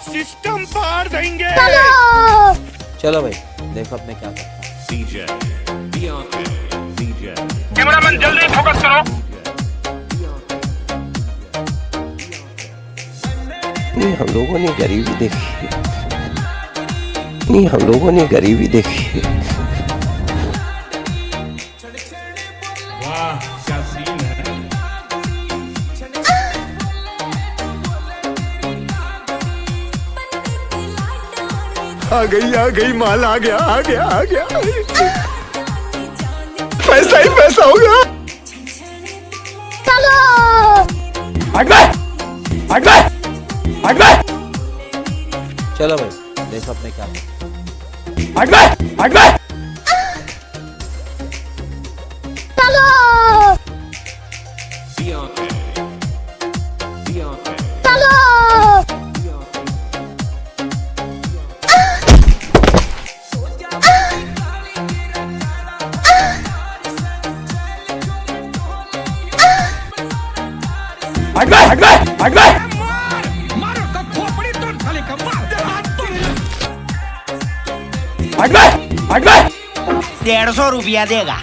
System पार देंगे। चलो भाई देखो अब मैं क्या करता हूँ। कैमरामैन जल्दी फोकस करो। नहीं हम लोगों ने गरीबी देखी है, नहीं हम लोगों ने गरीबी देखी है। वाह क्या सीन है। आ गई माल आ गया पैसा ही पैसा होगा। चलो भाई देखो अब मैं क्या करता मारो तो खोपड़ी तोड़ साले का मार। 150 रुपया देगा।